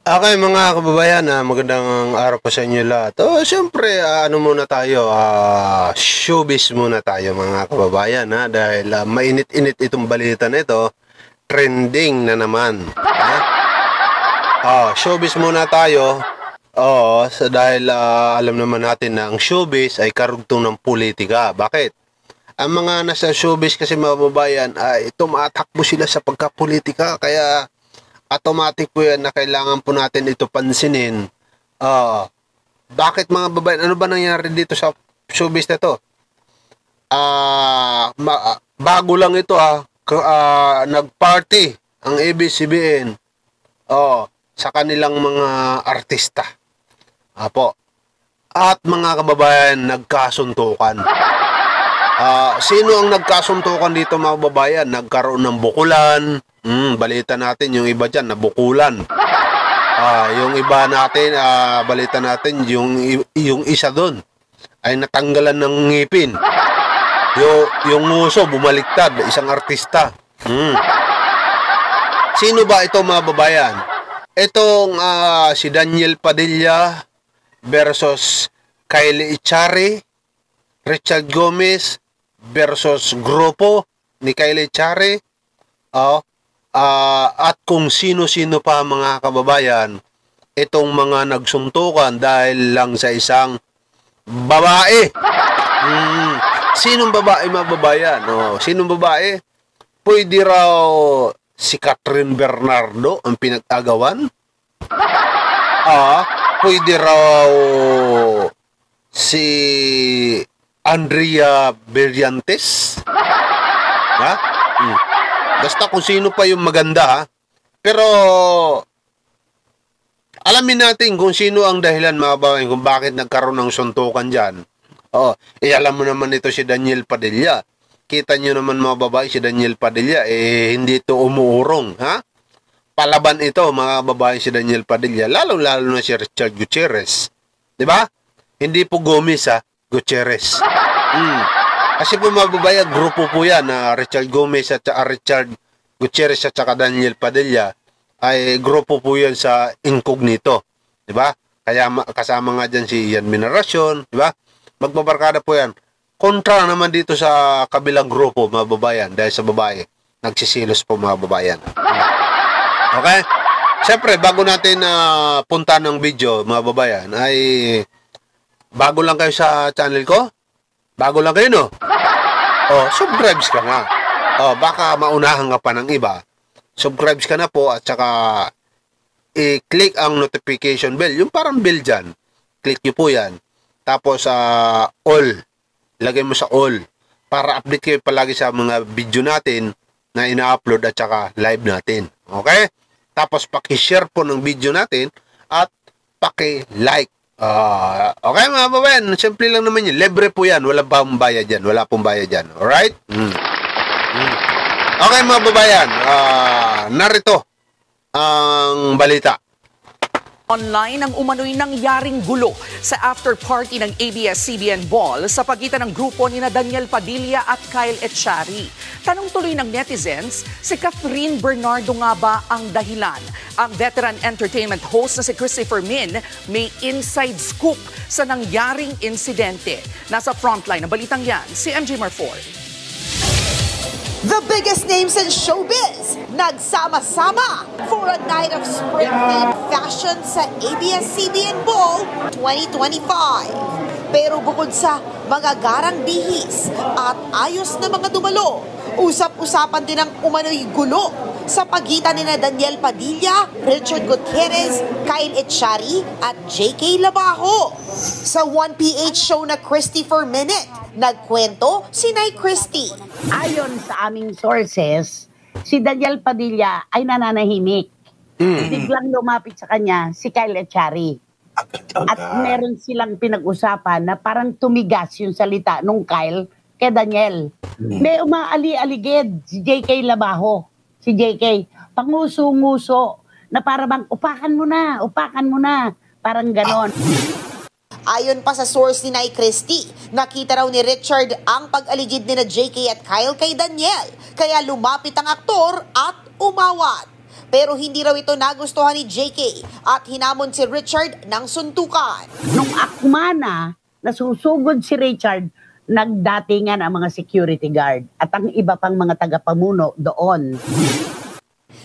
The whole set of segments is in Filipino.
Okay mga kababayan, magandang araw po sa inyo lahat. Siyempre, ano muna tayo, showbiz muna tayo mga kababayan dahil mainit-init itong balita na ito, trending na naman. Showbiz muna tayo. Dahil alam naman natin na ang showbiz ay karugtong ng politika. Bakit? Ang mga nasa showbiz kasi mga kababayan ay tumatakbo sila sa pagkapolitika, kaya automatic po yan na kailangan po natin ito pansinin. Bakit mga babayan? Ano ba nangyari dito sa showbiz na to? Bago lang ito nagparty ang ABS-CBN sa kanilang mga artista. Apo. At mga kababayan, nagkasuntukan. Sino ang nagkasuntukan dito mga babayan? Nagkaroon ng bukulan. Balita natin yung iba dyan, nabukulan. Yung iba natin, balita natin, yung isa doon ay natanggalan ng ngipin. Yung nguso, bumaliktad, isang artista. Sino ba ito mga babayan? Itong si Daniel Padilla versus Kylie Echari, Richard Gomez versus grupo ni Kylie Echari, at kung sino-sino pa mga kababayan, itong mga nagsuntukan dahil lang sa isang babae. Sinong babae mga babayan? Sinong babae? Pwede raw si Catherine Bernardo ang pinag-agawan? Pwede raw si Andrea Brillantes? Basta kung sino pa yung maganda Pero alamin natin kung sino ang dahilan mga babae kung bakit nagkaroon ng suntukan dyan. Alam mo naman ito si Daniel Padilla. Kita nyo naman mga babae, si Daniel Padilla hindi ito umuurong. Palaban ito mga babae si Daniel Padilla. Lalo na si Richard Gutierrez. Diba? Hindi po Gomez Gutierrez. Kasi po mga babae, grupo po yan Richard Gomez at Richard Gutierrez at saka Daniel Padilla ay grupo po yan sa Incognito. Diba? Kaya kasama nga dyan si Ian Mineracion. Diba? Magbabarkada po yan. Kontra naman dito sa kabilang grupo mga babayan dahil sa babae. Nagsisilos po mga babayan. Okay? Siyempre, bago natin punta ng video mga babayan ay bago lang kayo sa channel ko? Bago lang kayo, no? Subscribe ka na. Baka maunahan ka pa ng iba. Subscribe ka na po at saka i-click ang notification bell. Yung parang bell dyan. Click nyo po yan. Tapos all. Lagay mo sa all. Para update kayo palagi sa mga video natin na ina-upload at saka live natin. Okay? Tapos paki-share po ng video natin at paki-like. Okay mga babayan, simple lang naman yun. Libre po yan, wala pong bayad dyan. Wala pong bayad dyan, alright? Okay mga babayan, narito ang balita. Online ang umano'y nangyaring gulo sa after-party ng ABS-CBN Ball sa pagitan ng grupo ni Daniel Padilla at Kyle Echari. Tanong tuloy ng netizens, si Catherine Bernardo nga ba ang dahilan? Ang veteran entertainment host na si Christopher Min may inside scoop sa nangyaring insidente. Nasa frontline ng balitang yan, si MJ Marford. The biggest names in showbiz, nagsama-sama for a night of spring-themed fashion sa ABS-CBN Ball 2025. Pero bukod sa mga garang bihis at ayos na mga dumalo, usap-usapan din ang umano'y gulo sa pagitan ni Daniel Padilla, Richard Gutierrez, Kyle Echari at JK Labajo. Sa 1PH show na Christopher Minute, nagkwento si Nay Christy. Ayon sa aming sources, si Daniel Padilla ay nananahimik. Biglang lumapit sa kanya si Kyle Echari. At meron silang pinag-usapan na parang tumigas yung salita nung Kyle kay Daniel. May umaali-aligid si JK Labajo. Si JK, panguso-nguso na para bang upakan mo na, parang ganon. Ayon pa sa source ni Nay Christy, nakita raw ni Richard ang pag-aligid ni JK at Kyle kay Daniel, kaya lumapit ang aktor at umawat. Pero hindi raw ito nagustuhan ni JK at hinamon si Richard ng suntukan. Nung akmana, nasusugod si Richard, nagdatingan ang mga security guard at ang iba pang mga tagapamuno doon.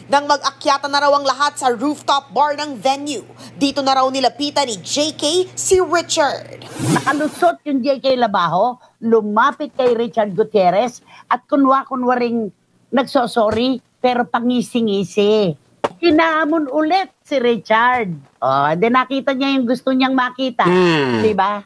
Nang mag-akyata na raw ang lahat sa rooftop bar ng venue, dito na raw nilapitan ni JK si Richard. Nakalusot yung JK Labajo, lumapit kay Richard Gutierrez at kunwa-kunwaring nagsosorry pero pangisi-ngisi. Hinamon ulit si Richard. Then nakita niya yung gusto niyang makita. Di ba?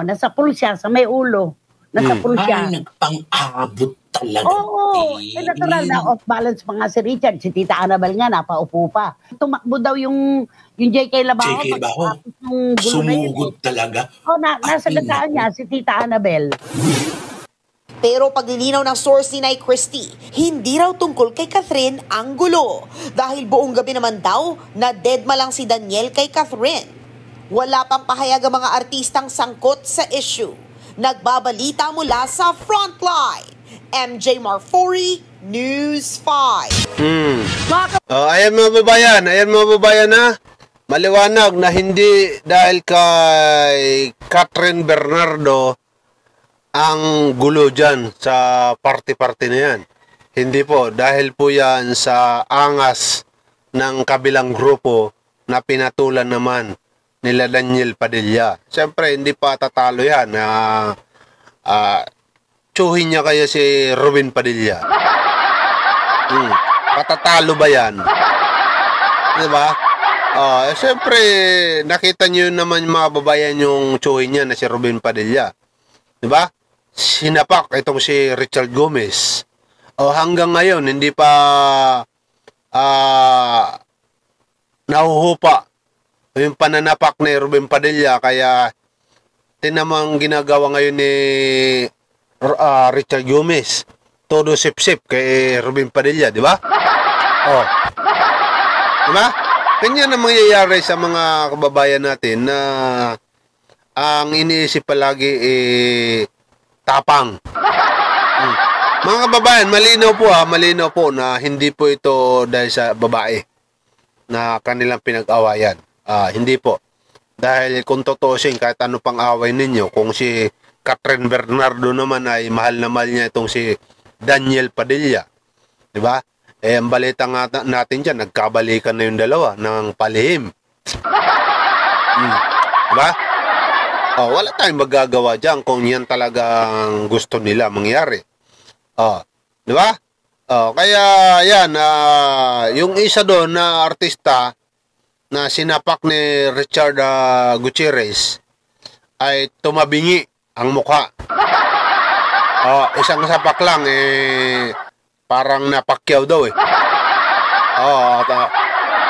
Nasa pool siya, sa may ulo. Nasa pool siya. Nagpang-abot talaga. Oo, natural na off-balance pa nga si Richard. Si Tita Annabel nga, napaupo pa. Tumakbo daw yung JK Labajo. JK Labajo, sumugod talaga. Nasa gataan niya, si Tita Annabel. Pero paglilinaw ng source ni Nay Christie, hindi raw tungkol kay Catherine ang gulo. Dahil buong gabi naman daw, na deadma lang si Daniel kay Catherine. Wala pang pahayag ang mga artistang sangkot sa issue. Nagbabalita mula sa Frontline. MJ Marfori, News 5. Ayan mga babayan na maliwanag na hindi dahil kay Catherine Bernardo ang gulo dyan sa party-party na yan. Hindi po, dahil po yan sa angas ng kabilang grupo na pinatulan naman nila Daniel Padilla. Siyempre, hindi pa tatalo yan. Tsuhin niya kaya si Ruben Padilla. Patatalo ba yan? Diba? Siyempre, nakita niyo naman mga babayan yung tsuhin niya na si Ruben Padilla. Diba? Sinapak itong si Richard Gomez. Hanggang ngayon, hindi pa nahuhupa yung pananapak ni Ruben Padilla. Kaya, tinamang ginagawa ngayon ni Richard Gomez. Todo sip-sip kay Ruben Padilla, di ba? Di ba? Ganyan ang mangyayari sa mga kababayan natin na ang iniisip palagi tapang. Mga kababayan, malinaw po na hindi po ito dahil sa babae na kanilang pinag-awayan. Hindi po. Dahil kung totoosin, kahit ano pang away ninyo, kung si Catherine Bernardo naman ay mahal na mahal niya itong si Daniel Padilla. Di ba? Ang balita nga natin dyan, nagkabalikan na yung dalawa ng palihim. Di ba? Wala tayong magagawa dyan kung yan talagang gusto nila mangyari. Di ba? Kaya yan, yung isa doon na artista na sinapak ni Richard Gutierrez ay tumabingi ang mukha. Isang sapak lang parang napakyaw daw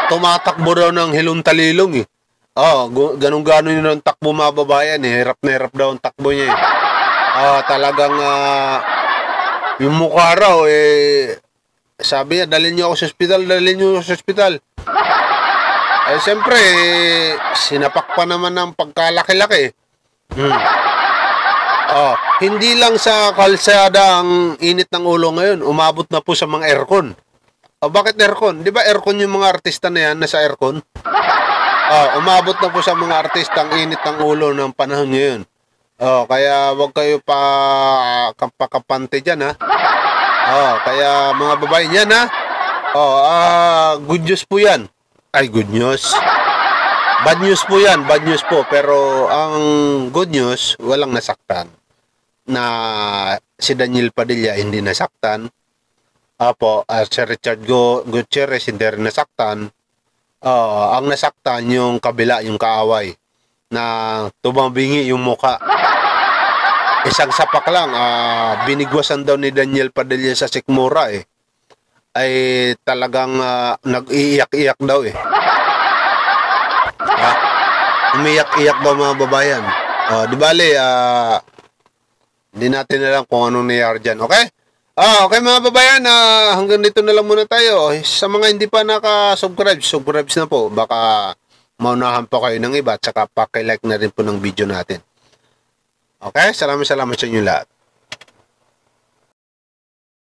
tumatakbo daw ng hilong-talilong ganun-ganon yun ang takbo mga babayan hirap na hirap daw ang takbo niya talagang yung mukha raw sabi niya, dalhin niyo ako sa ospital. Siyempre, sinapak pa naman ng pagkalaki-laki. Hindi lang sa kalsada ang init ng ulo ngayon, umabot na po sa mga aircon. Bakit aircon? Di ba aircon yung mga artista na yan, nasa aircon? Umabot na po sa mga artista ang init ng ulo ng panahon ngayon. Kaya wag kayo pa kapante dyan, ha? Kaya mga babae yan, ha? Good news po yan. Ay, good news. Bad news po yan, bad news po. Pero ang good news, walang nasaktan. Na si Daniel Padilla hindi nasaktan. Si Richard Gutierrez hindi rin nasaktan. Ang nasaktan yung kabila, yung kaaway. Na tumabingi yung muka. Isang sapak lang, binigwasan daw ni Daniel Padilla sa sikmura ay talagang nag-iiyak-iyak daw umiyak-iyak daw mga babayan. Di bale, hindi natin alam kung anong nangyari dyan. Okay? Okay mga babayan, hanggang dito na lang muna tayo. Sa mga hindi pa naka-subscribe, subscribe na po. Baka maunahan pa kayo ng iba at saka pakilike na rin po ng video natin. Okay? Salamat sa inyo lahat.